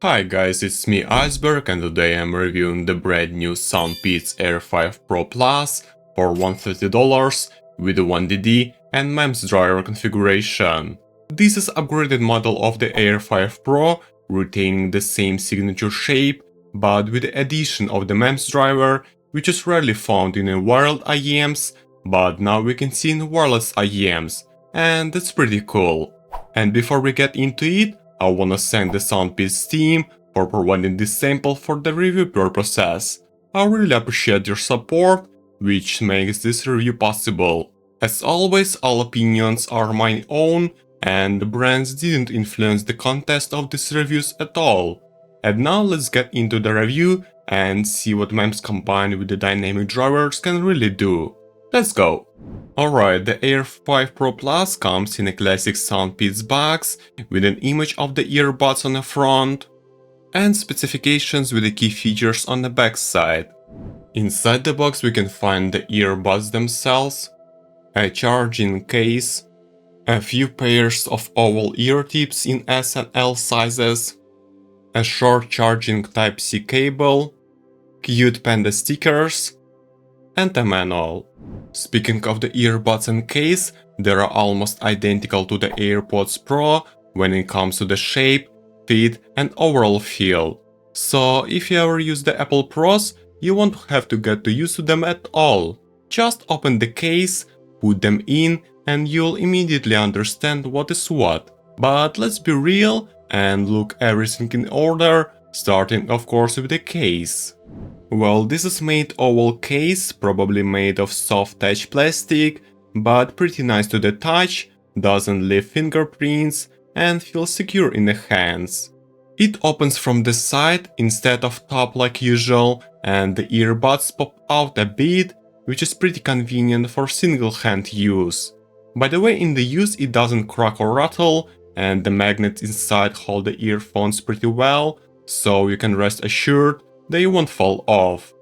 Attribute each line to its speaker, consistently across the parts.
Speaker 1: Hi guys, it's me Iceberg and today I'm reviewing the brand new SoundPEATS Air5 Pro Plus for $130 with a 1DD and MEMS driver configuration. This is an upgraded model of the Air5 Pro, retaining the same signature shape, but with the addition of the MEMS driver, which is rarely found in wired IEMs, but now we can see in wireless IEMs, and that's pretty cool. And before we get into it, I wanna thank the SoundPeats team for providing this sample for the review purposes. I really appreciate your support, which makes this review possible. As always, all opinions are my own, and the brands didn't influence the content of these reviews at all. And now let's get into the review and see what MEMS combined with the dynamic drivers can really do. Let's go! Alright, the Air5 Pro Plus comes in a classic SoundPeats box with an image of the earbuds on the front and specifications with the key features on the back side. Inside the box we can find the earbuds themselves, a charging case, a few pairs of oval ear tips in S and L sizes, a short charging Type-C cable, cute panda stickers, and a manual. Speaking of the earbuds and case, they are almost identical to the AirPods Pro when it comes to the shape, fit and overall feel. So if you ever use the Apple Pros, you won't have to get used to them at all. Just open the case, put them in and you'll immediately understand what is what. But let's be real and look everything in order, starting of course with the case. Well, this is made oval case, probably made of soft touch plastic, but pretty nice to the touch, doesn't leave fingerprints and feels secure in the hands. It opens from the side instead of top like usual, and the earbuds pop out a bit, which is pretty convenient for single hand use. By the way, in the use it doesn't crack or rattle, and the magnets inside hold the earphones pretty well, so you can rest assured they won't fall off.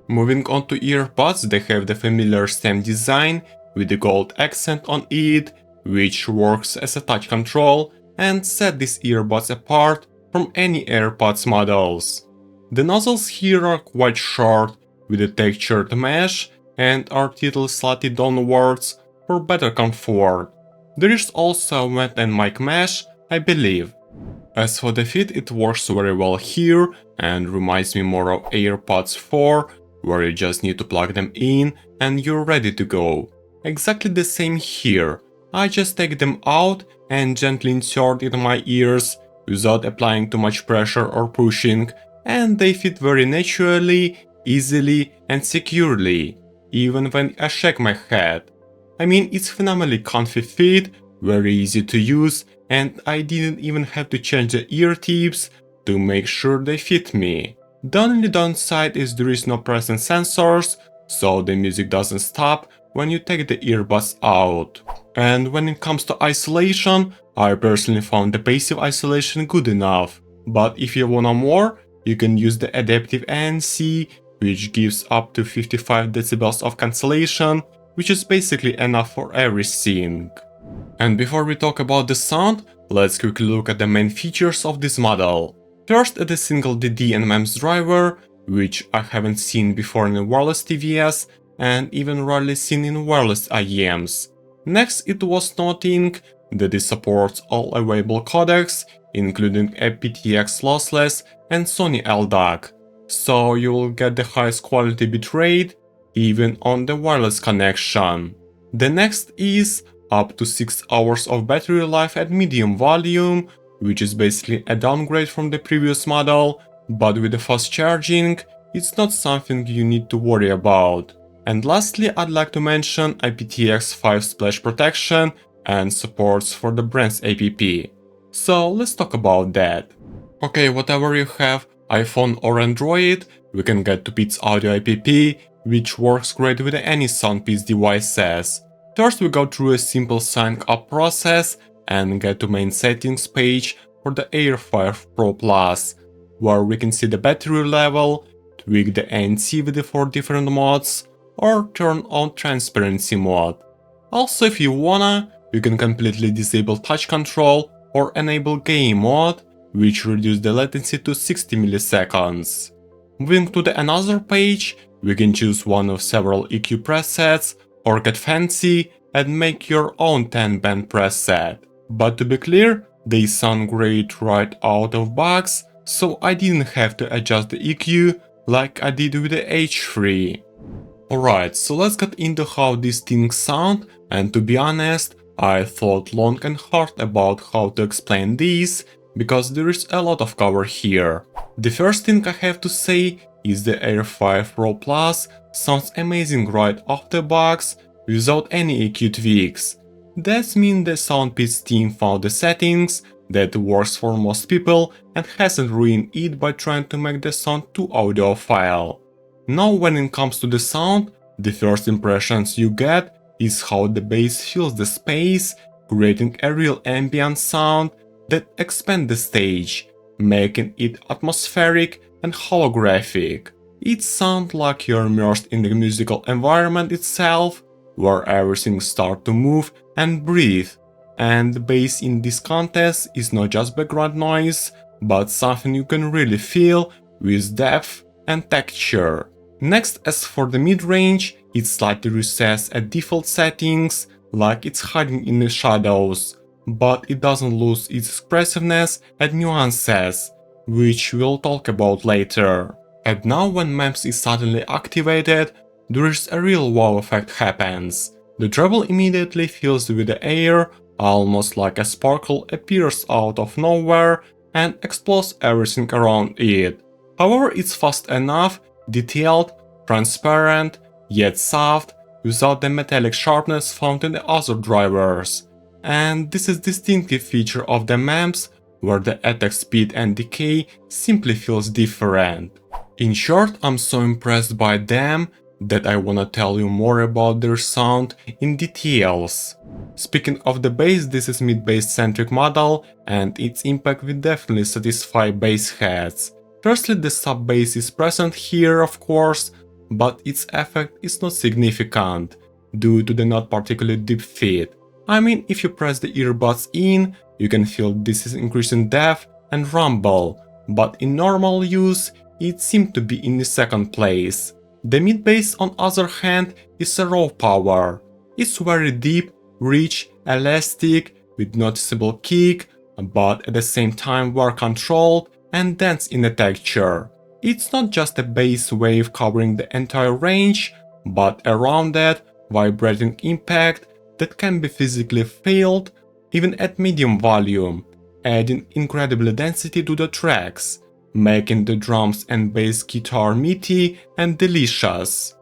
Speaker 1: Moving on to earbuds, they have the familiar stem design with the gold accent on it, which works as a touch control and set these earbuds apart from any AirPods models. The nozzles here are quite short with a textured mesh and are tilted slightly downwards for better comfort. There is also a vent and mic mesh, I believe. As for the fit, it works very well here and reminds me more of AirPods 4, where you just need to plug them in and you're ready to go. Exactly the same here. I just take them out and gently insert in my ears without applying too much pressure or pushing, and they fit very naturally, easily and securely, even when I shake my head. I mean, it's phenomenally comfy fit, very easy to use, and I didn't even have to change the ear tips to make sure they fit me. The only downside is there is no presence sensors, so the music doesn't stop when you take the earbuds out. And when it comes to isolation, I personally found the passive isolation good enough, but if you wanna more, you can use the adaptive ANC, which gives up to 55 decibels of cancellation, which is basically enough for everything. And before we talk about the sound, let's quickly look at the main features of this model. First at the single DD and MEMS driver, which I haven't seen before in wireless TVS and even rarely seen in wireless IEMs. Next, it was noting that it supports all available codecs, including aptX lossless and Sony LDAC, so you will get the highest quality bitrate even on the wireless connection. The next is up to 6 hours of battery life at medium volume, which is basically a downgrade from the previous model, but with the fast charging, it's not something you need to worry about. And lastly, I'd like to mention aptX 5 splash protection and supports for the brand's app. So let's talk about that. Okay, whatever you have, iPhone or Android, we can get to PeatsAudio app, which works great with any SoundPeats devices. First we go through a simple sign up process and get to main settings page for the Air5 Pro Plus, where we can see the battery level, tweak the ANC with the 4 different modes, or turn on transparency mode. Also, if you wanna, you can completely disable touch control or enable game mode, which reduces the latency to 60 milliseconds. Moving to the another page, we can choose one of several EQ presets or get fancy and make your own 10-band preset. But to be clear, they sound great right out of box, so I didn't have to adjust the EQ like I did with the H3. Alright, so let's get into how these things sound, and to be honest, I thought long and hard about how to explain these, because there is a lot of cover here. The first thing I have to say is the Air5 Pro Plus sounds amazing right off the box without any EQ tweaks. That means the SoundPeats team found the settings that works for most people and hasn't ruined it by trying to make the sound too audiophile. Now when it comes to the sound, the first impressions you get is how the bass fills the space, creating a real ambient sound that expands the stage, making it atmospheric and holographic. It sounds like you're immersed in the musical environment itself, where everything starts to move and breathe. And the bass in this context is not just background noise, but something you can really feel with depth and texture. Next, as for the mid-range, it's slightly recessed at default settings, like it's hiding in the shadows, but it doesn't lose its expressiveness and nuances, which we'll talk about later. And now when MEMS is suddenly activated, there is a real wow effect happens. The treble immediately fills with the air, almost like a sparkle appears out of nowhere and explodes everything around it. However, it's fast enough, detailed, transparent, yet soft, without the metallic sharpness found in the other drivers. And this is a distinctive feature of the MEMS, where the attack speed and decay simply feels different. In short, I'm so impressed by them that I wanna tell you more about their sound in details. Speaking of the bass, this is mid-bass centric model and its impact will definitely satisfy bass heads. Firstly, the sub-bass is present here of course, but its effect is not significant, due to the not particularly deep fit. I mean, if you press the earbuds in, you can feel this is increasing depth and rumble, but in normal use, it seemed to be in the second place. The mid-bass on other hand is a raw power. It's very deep, rich, elastic, with noticeable kick, but at the same time well controlled and dense in the texture. It's not just a bass wave covering the entire range, but a rounded, vibrating impact that can be physically felt even at medium volume, adding incredible density to the tracks, making the drums and bass guitar meaty and delicious.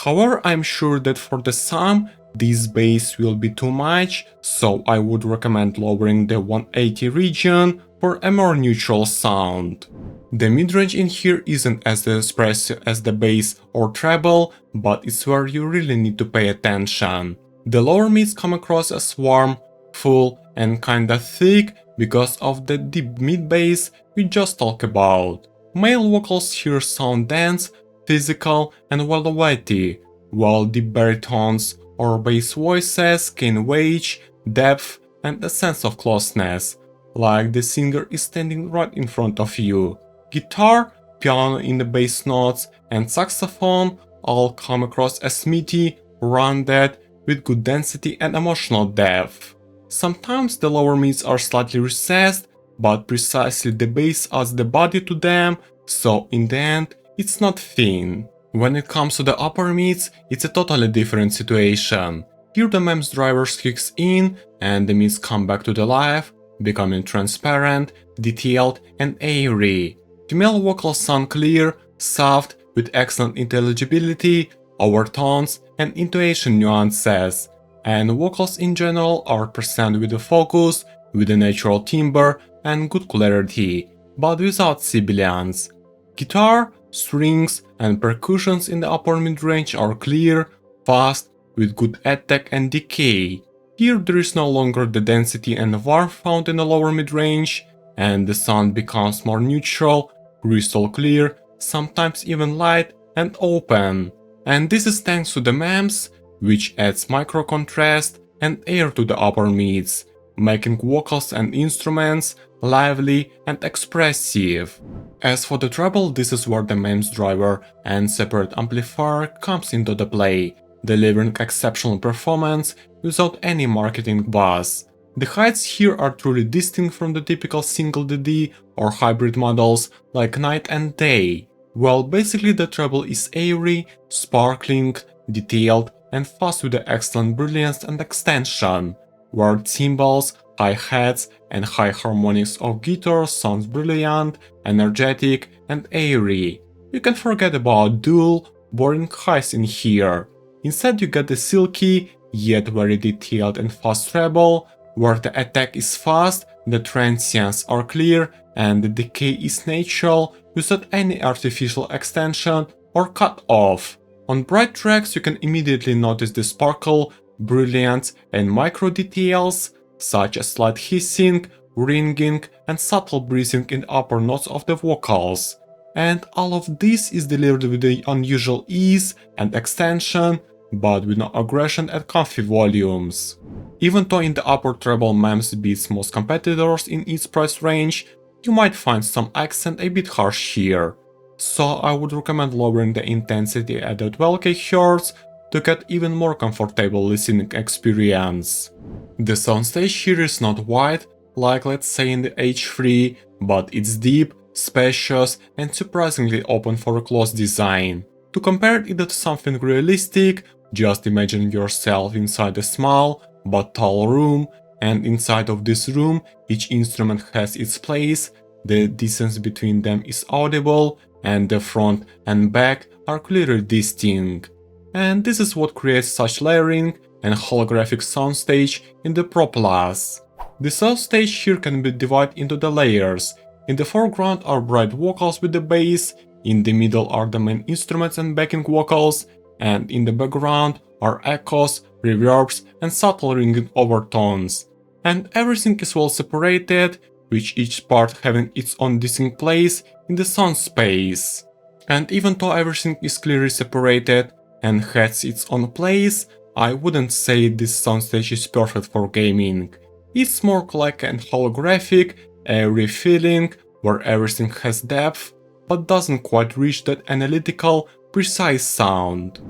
Speaker 1: However, I'm sure that for the some, this bass will be too much, so I would recommend lowering the 180 region for a more neutral sound. The midrange in here isn't as expressive as the bass or treble, but it's where you really need to pay attention. The lower mids come across as warm, full and kinda thick because of the deep mid-bass we just talked about. Male vocals here sound dense, physical and velvety, while deep baritones or bass voices gain weight, depth and a sense of closeness, like the singer is standing right in front of you. Guitar, piano in the bass notes and saxophone all come across as meaty, rounded, with good density and emotional depth. Sometimes the lower mids are slightly recessed, but precisely the bass adds the body to them, so in the end, it's not thin. When it comes to the upper mids, it's a totally different situation. Here the MEMS drivers kicks in and the mids come back to the life, becoming transparent, detailed and airy. Female vocals sound clear, soft, with excellent intelligibility, overtones and intonation nuances, and vocals in general are presented with a focus, with a natural timbre and good clarity, but without sibilance. Guitar, strings and percussions in the upper mid-range are clear, fast, with good attack and decay. Here there is no longer the density and warmth found in the lower mid-range, and the sound becomes more neutral, crystal clear, sometimes even light and open. And this is thanks to the MEMS, which adds micro contrast and air to the upper mids, making vocals and instruments lively and expressive. As for the treble, this is where the MEMS driver and separate amplifier comes into the play, delivering exceptional performance without any marketing buzz. The heights here are truly distinct from the typical single DD or hybrid models like night and day. Well, basically the treble is airy, sparkling, detailed and fast with the excellent brilliance and extension, where cymbals, hi-hats and high harmonics of guitar sounds brilliant, energetic and airy. You can forget about dual, boring highs in here. Instead you get the silky, yet very detailed and fast treble, where the attack is fast, the transients are clear and the decay is natural without any artificial extension or cut off. On bright tracks you can immediately notice the sparkle, brilliance and micro details, such as slight hissing, ringing and subtle breathing in the upper notes of the vocals. And all of this is delivered with the unusual ease and extension, but with no aggression at comfy volumes. Even though in the upper treble MEMS beats most competitors in its price range, you might find some accent a bit harsh here. So I would recommend lowering the intensity at the 12K Hz to get even more comfortable listening experience. The soundstage here is not wide, like let's say in the H3, but it's deep, spacious and surprisingly open for a closed design. To compare it to something realistic, just imagine yourself inside a small but tall room, and inside of this room each instrument has its place, the distance between them is audible, and the front and back are clearly distinct. And this is what creates such layering and holographic soundstage in the Pro Plus. The soundstage here can be divided into the layers. In the foreground are bright vocals with the bass, in the middle are the main instruments and backing vocals, and in the background are echoes, reverbs and subtle ringing overtones. And everything is well separated, with each part having its own distinct place in the sound space. And even though everything is clearly separated and has its own place, I wouldn't say this soundstage is perfect for gaming. It's more like an holographic, airy feeling where everything has depth, but doesn't quite reach that analytical, precise sound.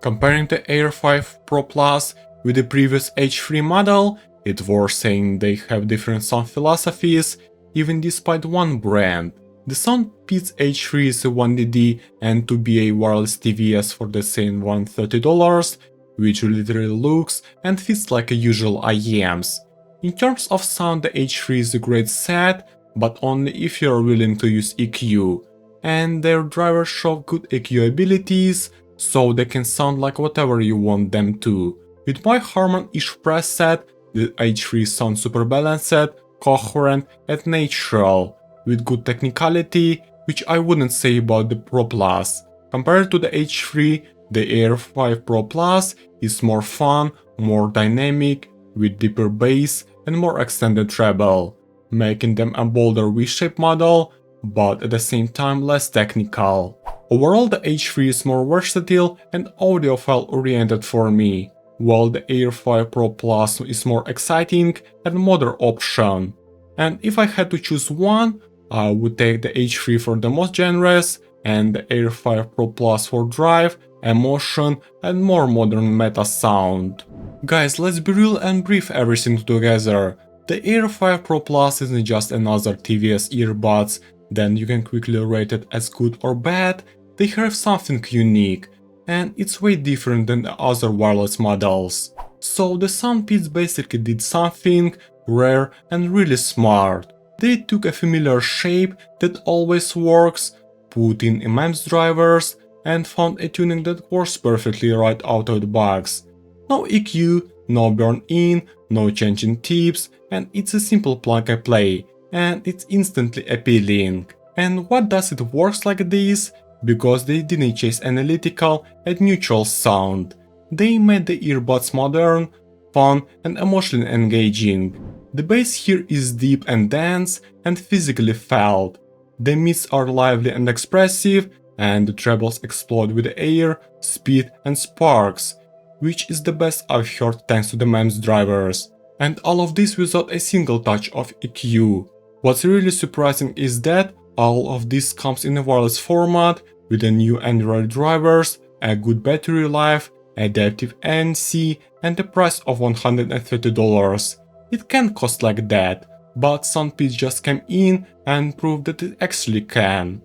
Speaker 1: Comparing the Air5 Pro Plus with the previous H3 model, it's worth saying they have different sound philosophies, even despite one brand. The SoundPEATS H3 is a 1DD and 2BA wireless TWS for the same $130, which literally looks and feels like a usual IEMs. In terms of sound, the H3 is a great set, but only if you are willing to use EQ. And their drivers show good EQ abilities, so they can sound like whatever you want them to. With my Harman-ish preset, the H3 sounds super balanced, coherent and natural, with good technicality, which I wouldn't say about the Pro Plus. Compared to the H3, the Air5 Pro Plus is more fun, more dynamic, with deeper bass and more extended treble, making them a bolder V-shaped model, but at the same time less technical. Overall, the H3 is more versatile and audiophile oriented for me, while the Air5 Pro Plus is more exciting and modern option. And if I had to choose one, I would take the H3 for the most generous and the Air5 Pro Plus for drive, emotion and more modern meta sound. Guys, let's be real and brief everything together. The Air5 Pro Plus isn't just another TWS earbuds, then you can quickly rate it as good or bad. They have something unique, and it's way different than the other wireless models. So the SoundPeats basically did something rare and really smart. They took a familiar shape that always works, put in MEMS drivers, and found a tuning that works perfectly right out of the box. No EQ, no burn-in, no changing tips, and it's a simple plug and play, and it's instantly appealing. And what does it works like this? Because they didn't chase analytical and neutral sound. They made the earbuds modern, fun and emotionally engaging. The bass here is deep and dense and physically felt. The mids are lively and expressive, and the trebles explode with air, speed and sparks, which is the best I've heard thanks to the MEMS drivers. And all of this without a single touch of EQ. What's really surprising is that all of this comes in a wireless format with the new Android drivers, a good battery life, adaptive ANC, and a price of $130. It can't cost like that, but SoundPeats just came in and proved that it actually can.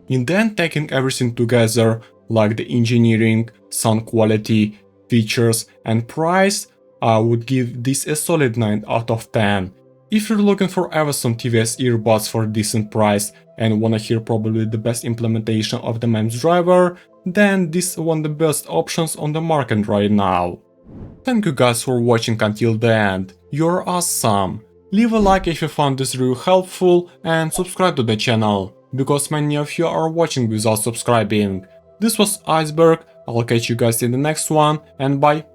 Speaker 1: In the end, taking everything together, like the engineering, sound quality, features, and price, I would give this a solid 9 out of 10. If you're looking for awesome TWS earbuds for a decent price and wanna hear probably the best implementation of the MEMS driver, then this is one of the best options on the market right now. Thank you guys for watching until the end, you're awesome! Leave a like if you found this review helpful and subscribe to the channel, because many of you are watching without subscribing. This was Iceberg, I'll catch you guys in the next one, and bye!